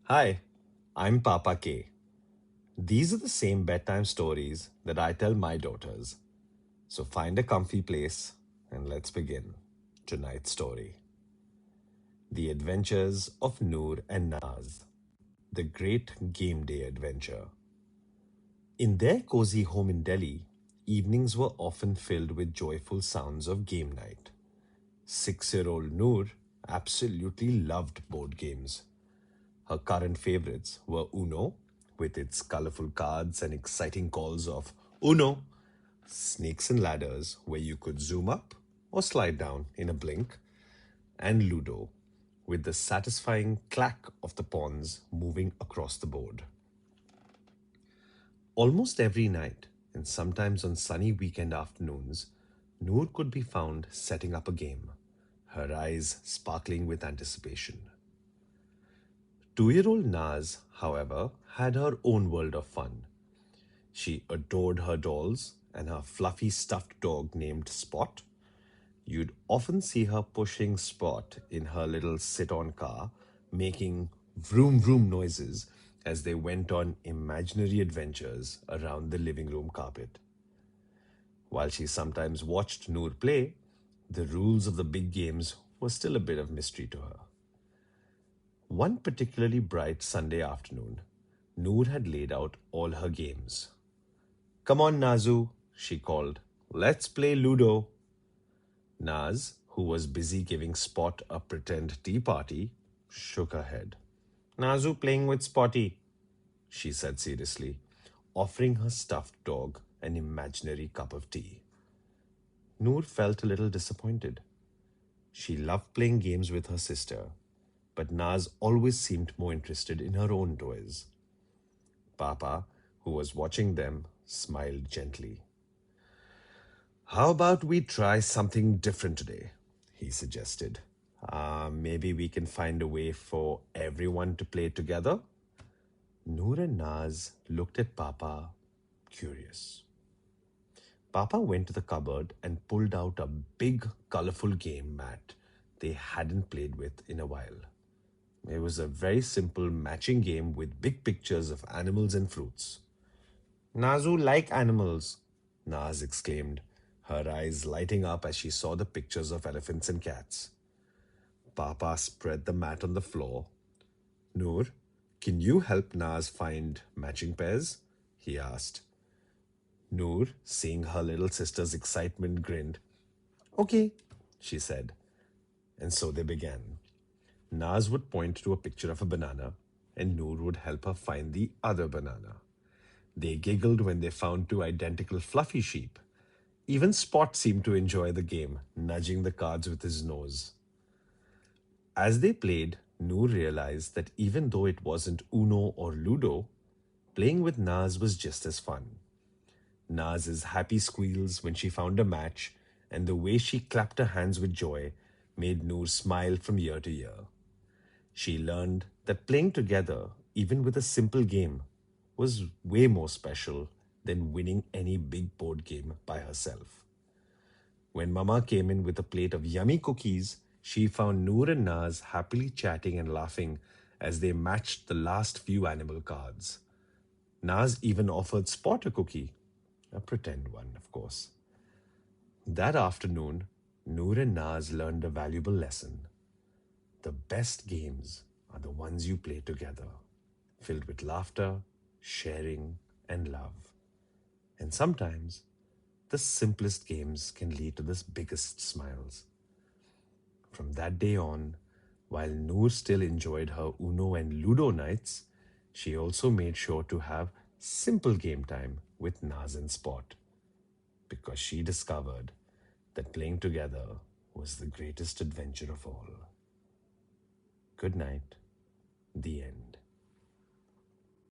Hi, I'm Papa K. These are the same bedtime stories that I tell my daughters. So find a comfy place and let's begin tonight's story. The Adventures of Noor and Naz, the Great Game Day Adventure. In their cozy home in Delhi, evenings were often filled with joyful sounds of game night. 6-year-old Noor absolutely loved board games. Her current favorites were Uno, with its colorful cards and exciting calls of Uno, Snakes and Ladders, where you could zoom up or slide down in a blink, and Ludo, with the satisfying clack of the pawns moving across the board. Almost every night, and sometimes on sunny weekend afternoons, Noor could be found setting up a game, her eyes sparkling with anticipation. 2-year-old Naz, however, had her own world of fun. She adored her dolls and her fluffy stuffed dog named Spot. You'd often see her pushing Spot in her little sit on car, making vroom vroom noises as they went on imaginary adventures around the living room carpet. While she sometimes watched Noor play, the rules of the big games were still a bit of mystery to her. One particularly bright Sunday afternoon, Noor had laid out all her games. Come on, Nazu, she called. Let's play Ludo. Naz, who was busy giving Spot a pretend tea party, shook her head. Nazu playing with Spotty, she said seriously, offering her stuffed dog an imaginary cup of tea. Noor felt a little disappointed. She loved playing games with her sister, but Naz always seemed more interested in her own toys. Papa, who was watching them, smiled gently. How about we try something different today? He suggested. Maybe we can find a way for everyone to play together? Noor and Naz looked at Papa, curious. Papa went to the cupboard and pulled out a big, colorful game mat they hadn't played with in a while. It was a very simple matching game with big pictures of animals and fruits. Nazu like animals, Naz exclaimed, her eyes lighting up as she saw the pictures of elephants and cats. Papa spread the mat on the floor. Noor, can you help Naz find matching pairs? He asked. Noor, seeing her little sister's excitement, grinned. Okay, she said. And so they began. Naz would point to a picture of a banana, and Noor would help her find the other banana. They giggled when they found two identical fluffy sheep. Even Spot seemed to enjoy the game, nudging the cards with his nose. As they played, Noor realized that even though it wasn't Uno or Ludo, playing with Naz was just as fun. Naz's happy squeals when she found a match and the way she clapped her hands with joy made Noor smile from year to year. She learned that playing together, even with a simple game, was way more special than winning any big board game by herself. When Mama came in with a plate of yummy cookies, she found Noor and Naz happily chatting and laughing as they matched the last few animal cards. Naz even offered Spot a cookie, a pretend one, of course. That afternoon, Noor and Naz learned a valuable lesson. The best games are the ones you play together, filled with laughter, sharing, and love. And sometimes, the simplest games can lead to the biggest smiles. From that day on, while Noor still enjoyed her Uno and Ludo nights, she also made sure to have simple game time with Naz and Spot because she discovered that playing together was the greatest adventure of all. Good night. The end.